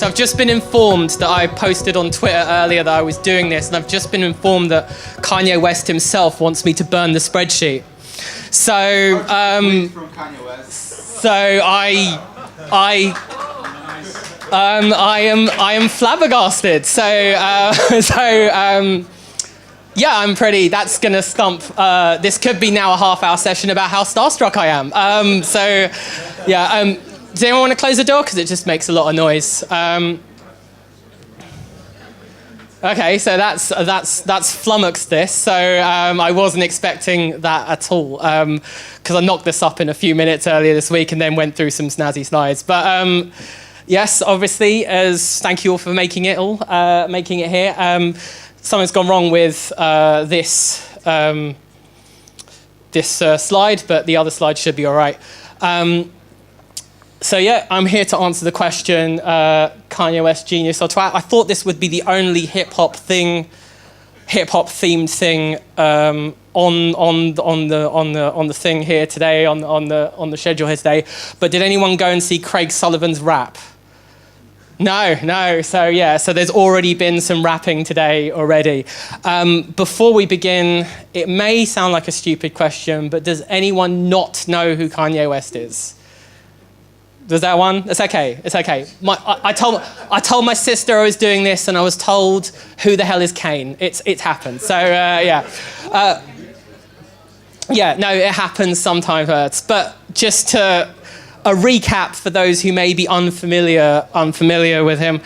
So I've just been informed that I posted on Twitter earlier that I was doing this, and I've just been informed that Kanye West himself wants me to burn the spreadsheet. So, from Kanye West. so I am flabbergasted. So, yeah, I'm pretty. That's gonna stump. This could be now a half-hour session about how starstruck I am. Does anyone want to close the door? Because it just makes a lot of noise. Okay, so that's flummoxed this. So I wasn't expecting that at all, because I knocked this up in a few minutes earlier this week and then went through some snazzy slides. But yes, obviously, thank you all for making it here. Something's gone wrong with this slide, but the other slide should be all right. So yeah, I'm here to answer the question, Kanye West, genius or twat? I thought this would be the only hip-hop themed thing on the thing here today, on the schedule here today. But did anyone go and see Craig Sullivan's rap? No. So yeah, so there's already been some rapping today already. Before we begin, it may sound like a stupid question, but does anyone not know who Kanye West is? Does that one? It's okay. I told my sister I was doing this, and I was told, who the hell is Kayne? It's happened. So yeah. No, it happens sometimes. But just to a recap for those who may be unfamiliar with him.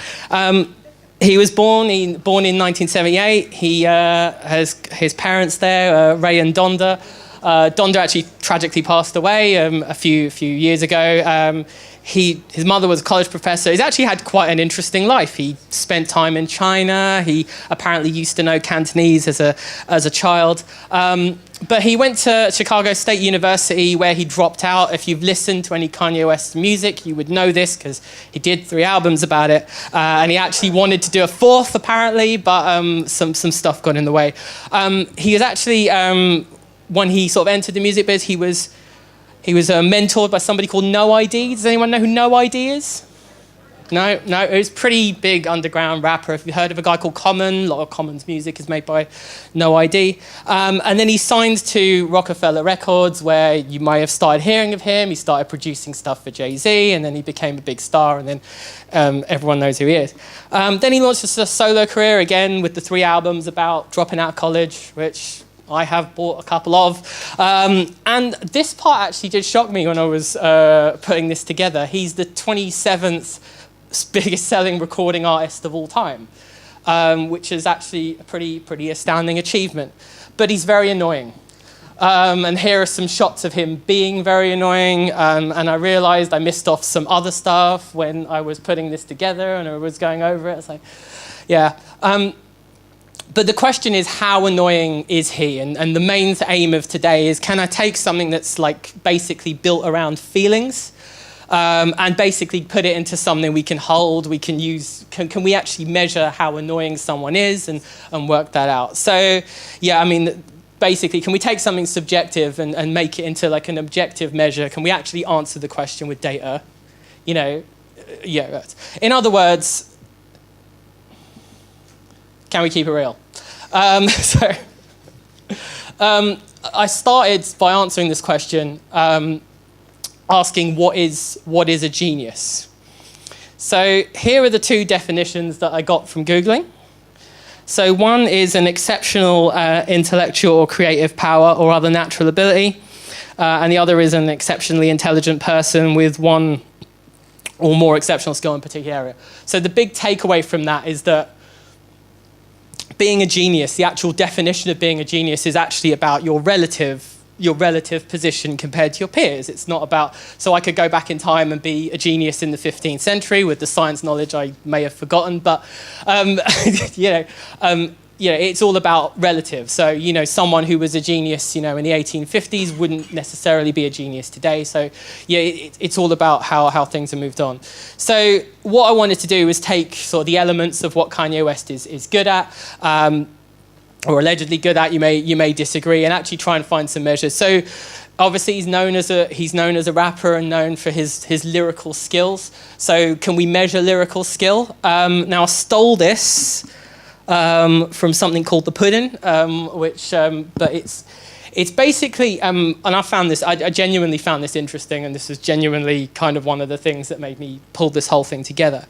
He was born in 1978. He has his parents there, Ray and Donda. Donda actually tragically passed away a few years ago. His mother was a college professor. He's actually had quite an interesting life. He spent time in China. He apparently used to know Cantonese as a child. But he went to Chicago State University, where he dropped out. If you've listened to any Kanye West music, you would know this, because he did 3 albums about it. And he actually wanted to do a 4th, apparently, but some stuff got in the way. He was actually, when he sort of entered the music biz, he was mentored by somebody called No ID. Does anyone know who No ID is? No. It was a pretty big underground rapper. If you've heard of a guy called Common, a lot of Common's music is made by No ID. And then he signed to Rockefeller Records, where you might have started hearing of him. He started producing stuff for Jay-Z, and then he became a big star, and then everyone knows who he is. Then he launched a solo career again with the 3 albums about dropping out of college, which I have bought a couple of. And this part actually did shock me when I was putting this together. He's the 27th biggest selling recording artist of all time, which is actually a pretty astounding achievement. But he's very annoying. And here are some shots of him being very annoying. And I realized I missed off some other stuff when I was putting this together and I was going over it. It's like, yeah. But the question is, how annoying is he? And the main aim of today is, can I take something that's like basically built around feelings and basically put it into something we can hold, we can use, can we actually measure how annoying someone is and work that out? So, yeah, I mean, basically, can we take something subjective and make it into like an objective measure? Can we actually answer the question with data? You know, yeah. In other words, can we keep it real? I started by answering this question, asking what is a genius? So here are the 2 definitions that I got from Googling. So one is an exceptional intellectual or creative power or other natural ability, and the other is an exceptionally intelligent person with one or more exceptional skill in a particular area. So the big takeaway from that is that being a genius, the actual definition of being a genius, is actually about your relative position compared to your peers. It's not about, so I could go back in time and be a genius in the 15th century with the science knowledge I may have forgotten, but it's all about relative. So, someone who was a genius, in the 1850s wouldn't necessarily be a genius today. So, yeah, it's all about how things have moved on. So what I wanted to do was take sort of the elements of what Kanye West is good at, or allegedly good at. You may disagree, and actually try and find some measures. So obviously he's known as a rapper and known for his lyrical skills. So can we measure lyrical skill? Now I stole this from something called The Pudding, but it's basically, and I found this, I genuinely found this interesting, and this was genuinely kind of one of the things that made me pull this whole thing together.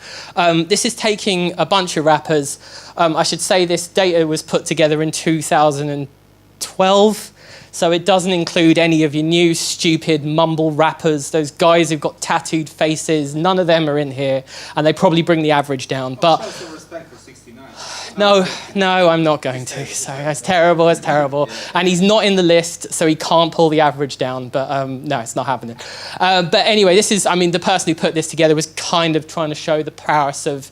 This is taking a bunch of rappers. I should say this data was put together in 2012, so it doesn't include any of your new stupid mumble rappers, those guys who've got tattooed faces. None of them are in here, and they probably bring the average down. But Show some respect for 69. no, I'm not going to. So it's terrible, And he's not in the list, so he can't pull the average down. But no, it's not happening. But anyway, the person who put this together was kind of trying to show the prowess of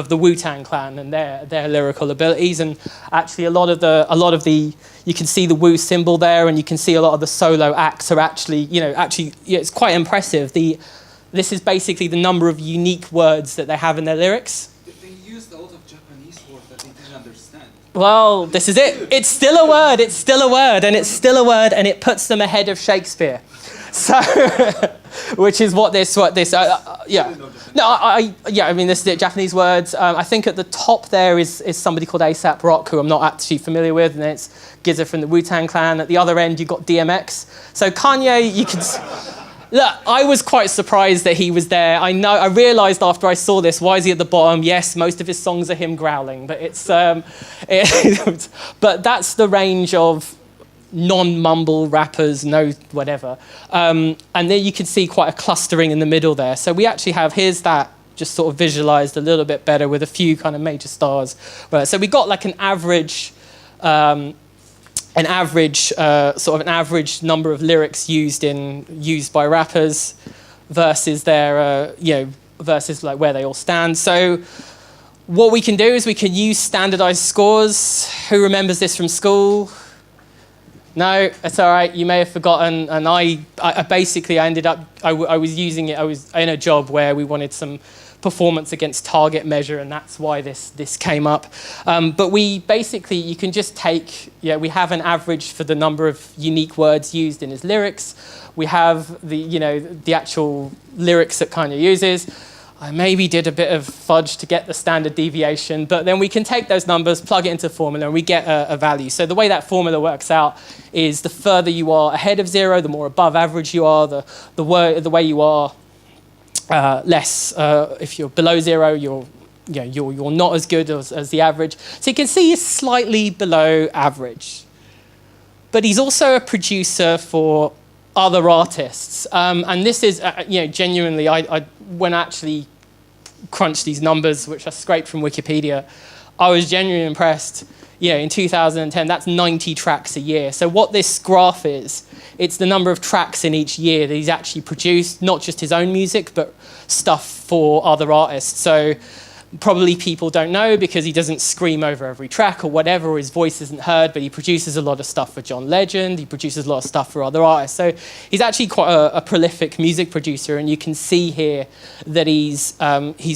the Wu-Tang Clan and their lyrical abilities. And actually, a lot of the you can see the Wu symbol there, and you can see a lot of the solo acts are actually, it's quite impressive. This is basically the number of unique words that they have in their lyrics. They used a lot of Japanese words that they didn't understand. Well, this is it. It's still a word, and it puts them ahead of Shakespeare. So, which is this is it, Japanese words. I think at the top there is somebody called A$AP Rock, who I'm not actually familiar with, and it's GZA from the Wu-Tang Clan. At the other end, you've got DMX. So Kanye, you can... Look, I was quite surprised that he was there. I realised after I saw this, why is he at the bottom? Yes, most of his songs are him growling, but but that's the range of non-mumble rappers, no whatever. And then you can see quite a clustering in the middle there. So we actually have, here's that, just sort of visualised a little bit better with a few kind of major stars. So we got like an average number of lyrics used by rappers versus versus like where they all stand. So what we can do is we can use standardized scores. Who remembers this from school? No, it's all right. You may have forgotten. And I ended up, I was using it. I was in a job where we wanted some performance against target measure, and that's why this came up. But we basically, you can just take, we have an average for the number of unique words used in his lyrics. We have the actual lyrics that Kanye uses. I maybe did a bit of fudge to get the standard deviation, but then we can take those numbers, plug it into a formula, and we get a value. So the way that formula works out is the further you are ahead of zero, the more above average you are, the way you are less. If you're below zero, you're not as good as the average. So you can see he's slightly below average. But he's also a producer for other artists. And this is, genuinely, I when I actually crunched these numbers, which I scraped from Wikipedia, I was genuinely impressed. In 2010, that's 90 tracks a year. So what this graph is, it's the number of tracks in each year that he's actually produced, not just his own music, but stuff for other artists. So probably people don't know because he doesn't scream over every track or whatever, or his voice isn't heard, but he produces a lot of stuff for John Legend, he produces a lot of stuff for other artists. So he's actually quite a prolific music producer, and you can see here that he's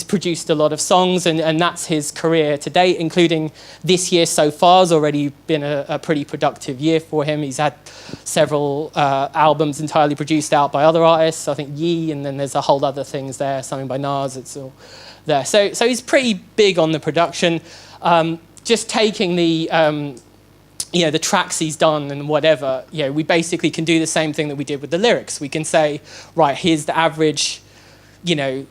produced a lot of songs, and that's his career to date, including this year so far has already been a pretty productive year for him. He's had several albums entirely produced out by other artists, I think Yee, and then there's a whole other things there, something by Nas, it's all there. So he's pretty big on the production. Just taking the tracks he's done and whatever, we basically can do the same thing that we did with the lyrics. We can say, right, here's the average,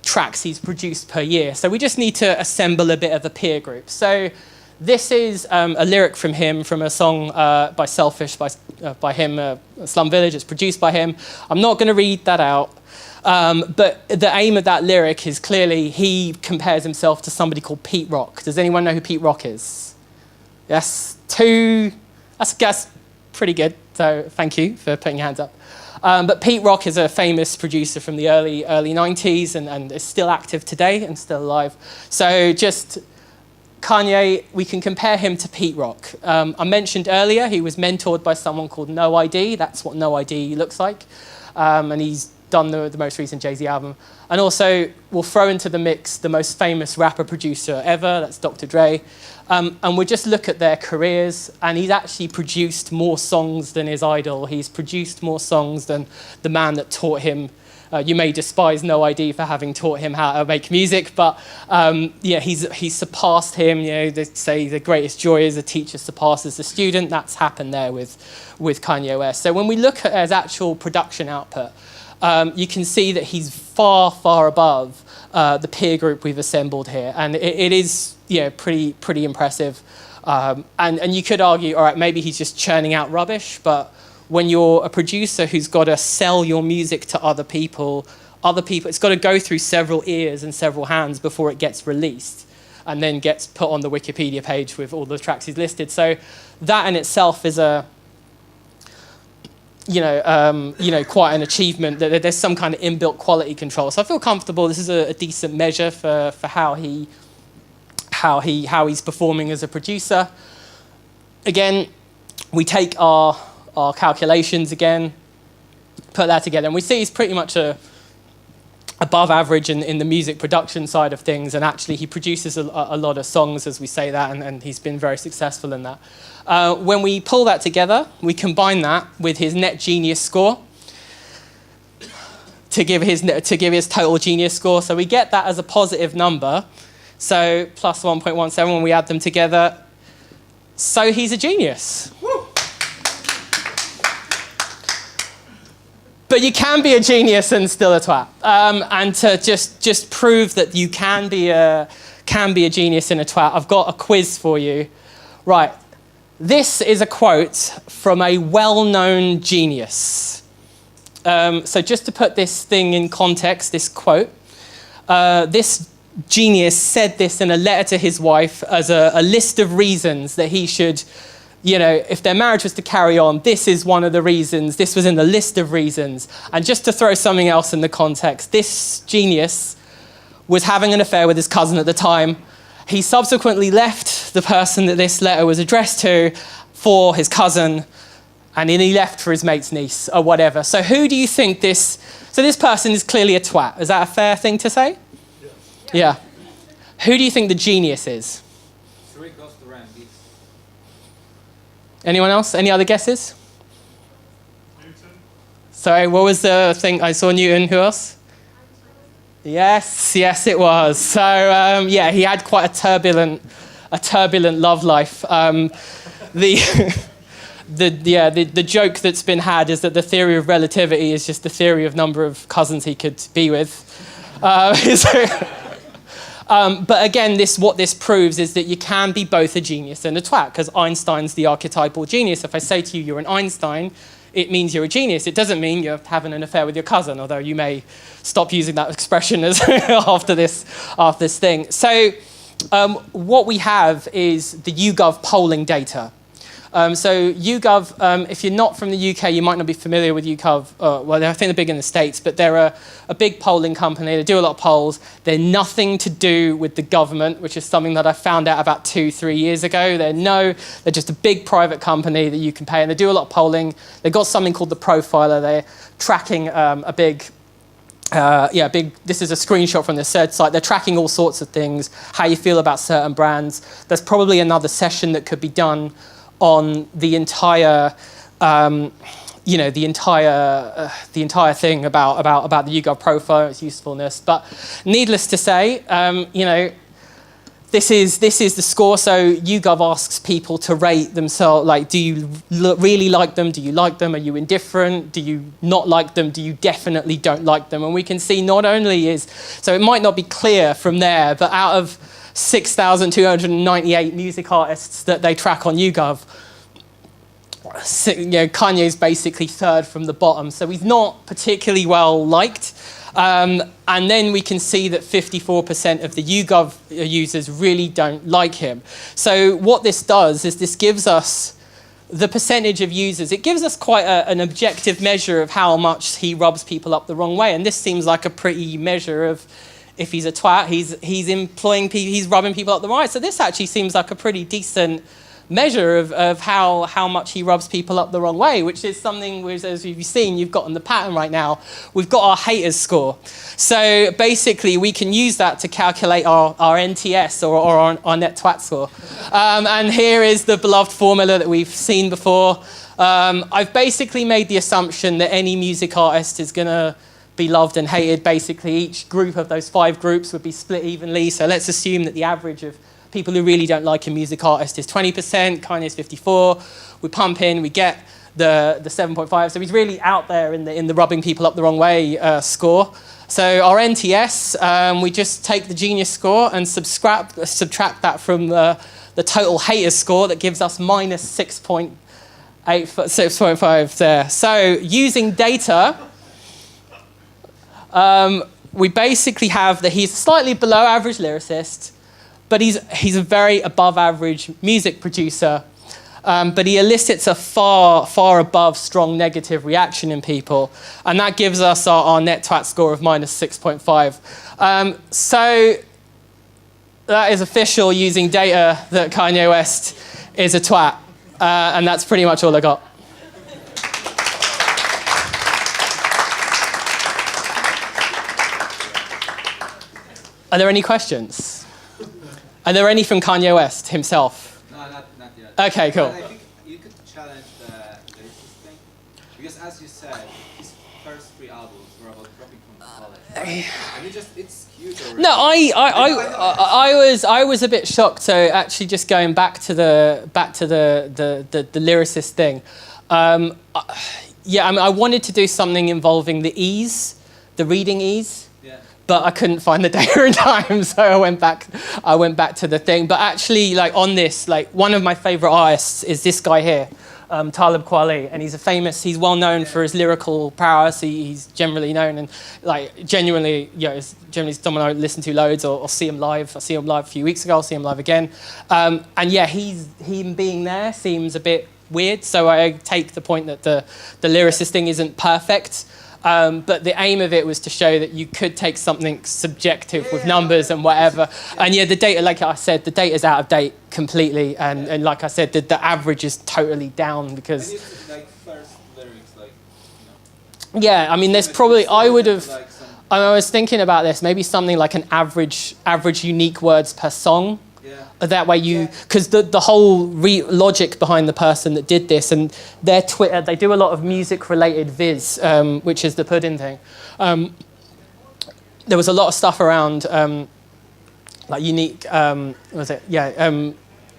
tracks he's produced per year. So we just need to assemble a bit of a peer group. So this is a lyric from him, from a song by Selfish, by him, Slum Village. It's produced by him. I'm not going to read that out. But the aim of that lyric is clearly he compares himself to somebody called Pete Rock. Does anyone know who Pete Rock is? Yes, two. That's pretty good. So thank you for putting your hands up. But Pete Rock is a famous producer from the early 90s and is still active today and still alive. So just Kanye, we can compare him to Pete Rock. I mentioned earlier he was mentored by someone called No ID. That's what No ID looks like. And he's done the most recent Jay-Z album. And also, we'll throw into the mix the most famous rapper-producer ever, that's Dr. Dre. And we'll just look at their careers, and he's actually produced more songs than his idol. He's produced more songs than the man that taught him. You may despise No ID for having taught him how to make music, but he's surpassed him. You know, they say the greatest joy is a teacher surpasses the student. That's happened there with Kanye West. So when we look at his actual production output, you can see that he's far, far above the peer group we've assembled here, and it is pretty impressive. And you could argue, all right, maybe he's just churning out rubbish, but when you're a producer who's got to sell your music to other people, it's got to go through several ears and several hands before it gets released and then gets put on the Wikipedia page with all the tracks he's listed. So that in itself is quite an achievement, that there's some kind of inbuilt quality control. So I feel comfortable. This is a decent measure for how he's performing as a producer. Again, we take our calculations again, put that together, and we see he's pretty much above average in the music production side of things, and actually he produces a lot of songs as we say that, and he's been very successful in that. When we pull that together, we combine that with his net genius score to give his total genius score. So we get that as a positive number, so plus 1.17 when we add them together. So he's a genius. Woo! But you can be a genius and still a twat. And to just prove that you can be a genius and a twat, I've got a quiz for you. Right, this is a quote from a well-known genius. So just to put this thing in context, this quote, this genius said this in a letter to his wife as a list of reasons that he should, if their marriage was to carry on, this is one of the reasons. This was in the list of reasons. And just to throw something else in the context, this genius was having an affair with his cousin at the time. He subsequently left the person that this letter was addressed to for his cousin, and then he left for his mate's niece or whatever. So who do you think this person is clearly a twat. Is that a fair thing to say? Yeah. Who do you think the genius is? Anyone else? Any other guesses? Newton. Sorry, what was the thing? I saw Newton. Who else? Yes, it was. So he had quite a turbulent love life. The joke that's been had is that the theory of relativity is just the theory of number of cousins he could be with. But again, what this proves is that you can be both a genius and a twat, because Einstein's the archetypal genius. If I say to you, you're an Einstein, it means you're a genius. It doesn't mean you're having an affair with your cousin, although you may stop using that expression as after this thing. So what we have is the YouGov polling data. So YouGov, if you're not from the UK, you might not be familiar with YouGov. I think they're big in the States, but they're a big polling company. They do a lot of polls. They're nothing to do with the government, which is something that I found out about 2-3 years ago. They're just a big private company that you can pay, and they do a lot of polling. They've got something called the Profiler. They're tracking this is a screenshot from the said site. They're tracking all sorts of things, how you feel about certain brands. There's probably another session that could be done on the entire thing about the YouGov profile, its usefulness. But needless to say, this is the score. So YouGov asks people to rate themselves. Like, do you really like them? Do you like them? Are you indifferent? Do you not like them? Do you definitely don't like them? And we can see not only so it might not be clear from there, but out of 6,298 music artists that they track on YouGov, Kanye's basically third from the bottom. So he's not particularly well liked. And then we can see that 54% of the YouGov users really don't like him. So what this does is this gives us the percentage of users. It gives us quite an objective measure of how much he rubs people up the wrong way. And this seems like a pretty measure of, if he's a twat, he's rubbing people up the right. So this actually seems like a pretty decent measure of how much he rubs people up the wrong way, which is something which, as you've seen, you've got on the pattern right now. We've got our haters score. So basically, we can use that to calculate our NTS or our net twat score. And here is the beloved formula that we've seen before. I've basically made the assumption that any music artist is going to be loved and hated. Basically, each group of those 5 groups would be split evenly. So let's assume that the average of people who really don't like a music artist is 20%, Kayne is 54. We pump in, we get the 7.5. So he's really out there in the rubbing people up the wrong way score. So our NTS, we just take the Genius score and subtract that from the total haters score. That gives us minus 6.5 there. So using data, we basically have that he's slightly below average lyricist, but he's a very above average music producer, but he elicits a far above strong negative reaction in people, and that gives us our net twat score of minus 6.5. So that is official using data that Kanye West is a twat, and that's pretty much all I got. Are there any questions? Are there any from Kanye West himself? No, not yet. Okay, cool. But I think you could challenge the lyricist thing, because as you said, his first 3 albums were about dropping from college. Right? And it's huge already. No, I was a bit shocked. So actually, just going back to the lyricist thing. Yeah, I mean, I wanted to do something involving the ease, the reading ease. But I couldn't find the data in time, so I went back to the thing. But actually, like on this, like one of my favorite artists is this guy here, Talib Kweli, and he's well known for his lyrical prowess. He's generally known and like genuinely, it's generally someone I listen to loads or see him live. I see him live a few weeks ago. I'll see him live again. And yeah, him being there seems a bit weird. So I take the point that the lyricist thing isn't perfect. But the aim of it was to show that you could take something subjective with numbers and whatever. And yeah, the data, like I said, the data's out of date completely. And like I said, the average is totally down because... And it's like first lyrics, like, Yeah, I mean, there's probably... I was thinking about this, maybe something like an average unique words per song. That way because the whole logic behind the person that did this and their Twitter, they do a lot of music-related viz, which is the pudding thing. There was a lot of stuff around like unique,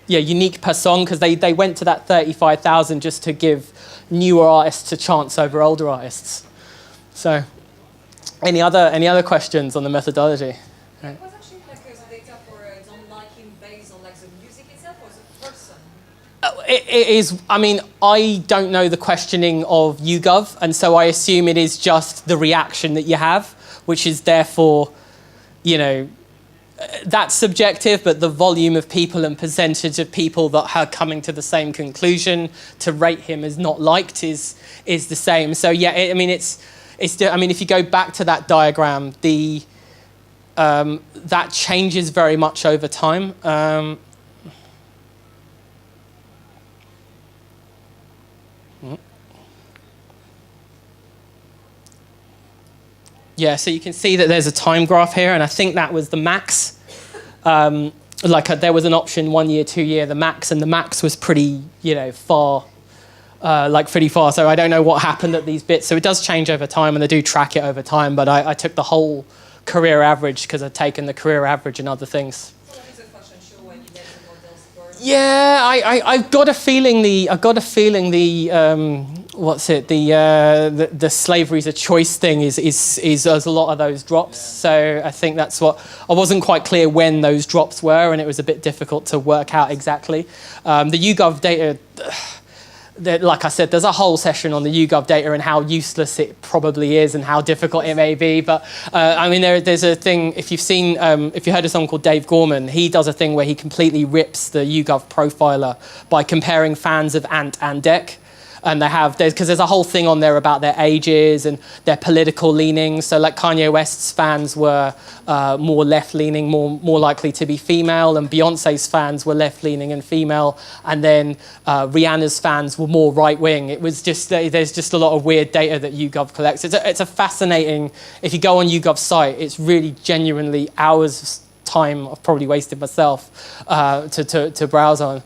unique per song, because they went to that 35,000 just to give newer artists a chance over older artists. So, any other questions on the methodology? Right. It is, I mean, I don't know the questioning of YouGov, and so I assume it is just the reaction that you have, which is therefore, that's subjective, but the volume of people and percentage of people that are coming to the same conclusion to rate him as not liked is the same. So yeah, if you go back to that diagram, that changes very much over time. Yeah, so you can see that there's a time graph here, and I think that was the max. There was an option 1 year, 2 year, the max, and the max was pretty, far, pretty far. So I don't know what happened at these bits. So it does change over time, and they do track it over time. But I took the whole career average because I'd taken the career average and other things. Yeah, I've got a feeling the slavery's a choice thing is a lot of those drops. So I think that's what I wasn't quite clear when those drops were, and it was a bit difficult to work out exactly. The YouGov data, like I said, there's a whole session on the YouGov data and how useless it probably is and how difficult it may be. But there's a thing, if you heard of someone called Dave Gorman, he does a thing where he completely rips the YouGov profiler by comparing fans of Ant and Dec. and there's a whole thing on there about their ages and their political leanings. So like Kanye West's fans were more left-leaning, more likely to be female, and Beyonce's fans were left-leaning and female, and then Rihanna's fans were more right-wing. It was just there's just a lot of weird data that YouGov collects. It's a fascinating. If you go on YouGov's site, it's really genuinely hours of time I've probably wasted myself to browse on.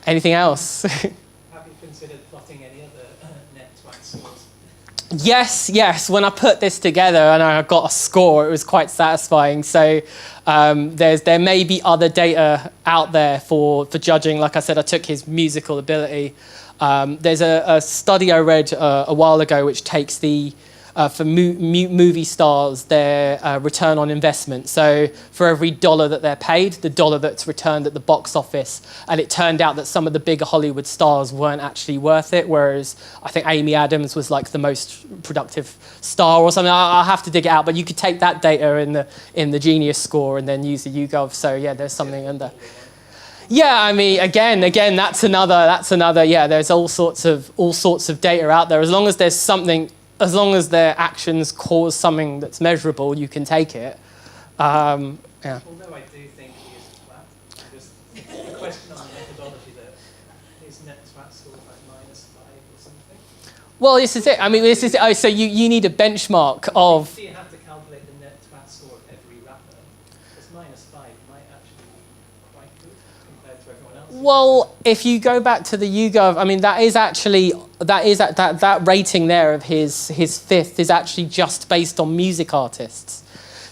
Anything else? Have you considered plotting any other net twat scores? Yes. When I put this together and I got a score, it was quite satisfying. So there may be other data out there for judging. Like I said, I took his musical ability. There's a study I read a while ago which takes for movie stars, their return on investment. So for every dollar that they're paid, the dollar that's returned at the box office. And it turned out that some of the bigger Hollywood stars weren't actually worth it, whereas I think Amy Adams was like the most productive star or something. I'll have to dig it out, but you could take that data in the Genius score and then use the YouGov. So yeah, there's something under. Yeah, I mean, again, that's another. Yeah, there's all sorts of data out there. As long as there's something. As long as their actions cause something that's measurable, you can take it. Yeah. Although I do think he is a twat, just the question on the methodology that his net twat score is like -5 or something. Well, this is it. I mean, so you need a benchmark of. Do you have to calculate the net twat score of every rapper? Because -5 might actually be quite good compared to everyone else. Well, if you go back to the YouGov, I mean, that rating there of his fifth is actually just based on music artists.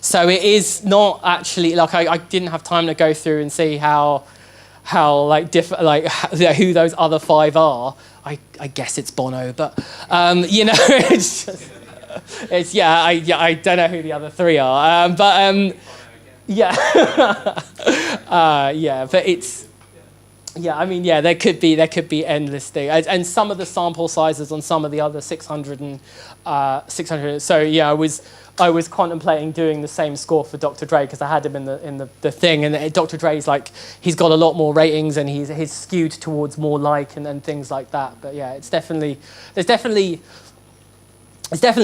So it is not actually like I didn't have time to go through and see how like different who those other 5 are. I guess it's Bono, but it's just, I don't know who the other 3 are. But it's. Yeah, I mean, there could be endless things, and some of the sample sizes on some of the other 600. So yeah, I was contemplating doing the same score for Dr. Dre because I had him in the thing, and Dr. Dre's like he's got a lot more ratings and he's skewed towards more and things like that. But yeah, there's definitely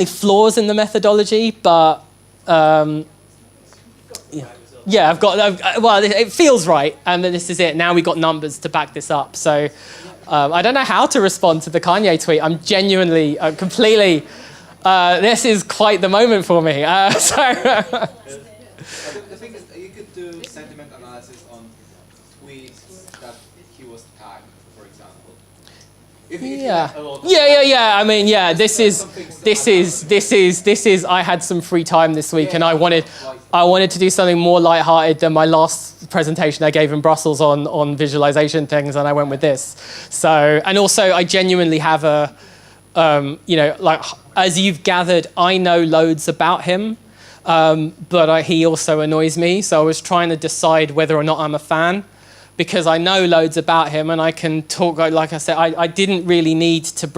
flaws in the methodology, but. Yeah, well, it feels right, and this is it. Now we got numbers to back this up. So I don't know how to respond to the Kanye tweet. I'm genuinely, completely, this is quite the moment for me. The thing is, you could do sentiment analysis on tweets that he was tagged, for example. Yeah. I mean, yeah. This is. I had some free time this week, and I wanted to do something more lighthearted than my last presentation I gave in Brussels on visualization things, and I went with this. So, and also, I genuinely have as you've gathered, I know loads about him, but he also annoys me. So I was trying to decide whether or not I'm a fan. Because I know loads about him and I can talk, like I said, I didn't really need to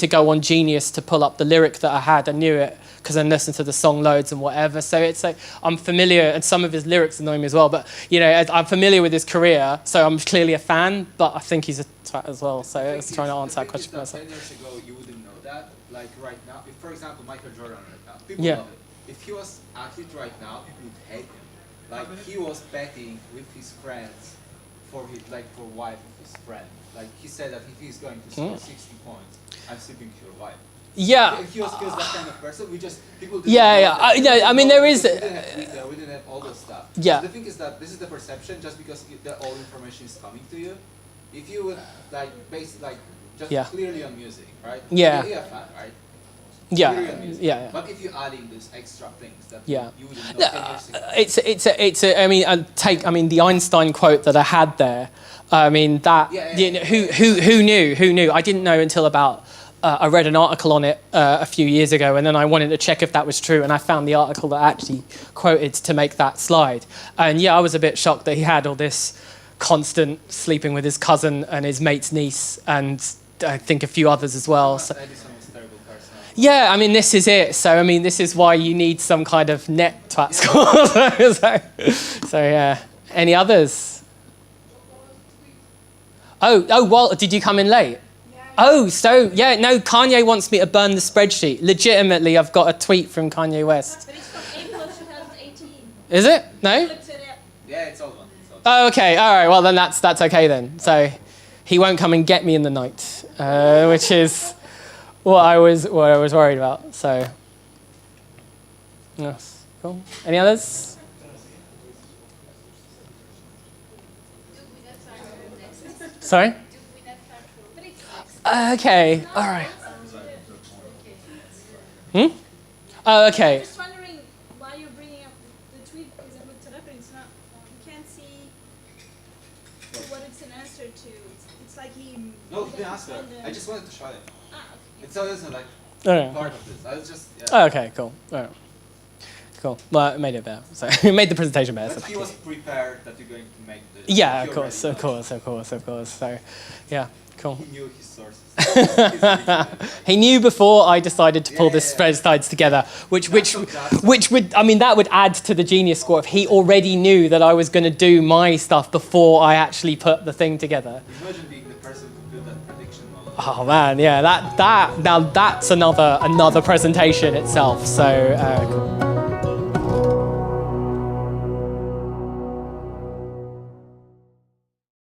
go on Genius to pull up the lyric that I had. I knew it because I listened to the song loads and whatever. So it's like, I'm familiar, and some of his lyrics annoy me as well, but I'm familiar with his career, so I'm clearly a fan, but I think he's a twat as well. So I was trying to answer that question for myself. 10 years ago, you wouldn't know that. Like right now, if, for example, Michael Jordan right now, people love it. If he was athlete right now, people would hate him. Like he was betting with his friends for wife of his friend. Like he said that if he's going to score 60 points, I'm sleeping with your wife. Yeah. If he was that kind of person, people didn't I mean, there is. We didn't have all those stuff. Yeah. So the thing is that this is the perception, just because all information is coming to you. If you would clearly on music, right? Yeah. You're a fan, right? Yeah. But if you're adding these extra things that you wouldn't know 10 years ago. I mean, the Einstein quote that I had there. I mean, who knew? I didn't know until about. I read an article on it a few years ago, and then I wanted to check if that was true, and I found the article that actually quoted to make that slide. And yeah, I was a bit shocked that he had all this constant sleeping with his cousin and his mate's niece, and I think a few others as well. So. Yeah, I mean, this is it. So, I mean, this is why you need some kind of net twat score. so, yeah. Any others? Oh, well, did you come in late? Yeah, Oh, so, yeah, no, Kanye wants me to burn the spreadsheet. Legitimately, I've got a tweet from Kanye West. But it's from April 2018. Is it? No? Looked it up. Yeah, it's all one. Oh, okay, all right, well, then that's okay then. So he won't come and get me in the night, which is what I was worried about, so. Yes, cool. Any others? Sorry? Okay, all right. Oh, okay. I'm just wondering why you're bringing up the tweet, because I looked it up and it's not, you can't see what it's an answer to. It's like he... No, the answer. I just wanted to show it. Ah, okay. It's always like Okay. part of this. I was just. Yeah. Oh, okay, cool. All right. Cool. Well, it made it better. So it made the presentation better. But So he was prepared that you're going to make this. yeah, He of course, already of course, of course, of course. So, yeah, cool. He knew his sources. He knew before I decided to pull Yeah, this yeah. spreadsheets together, which That's- would, I mean, that would add to the genius score if he already knew that I was going to do my stuff before I actually put the thing together. Imagine being the person who built that prediction model. Oh man, yeah, now that's another presentation itself. So. Cool.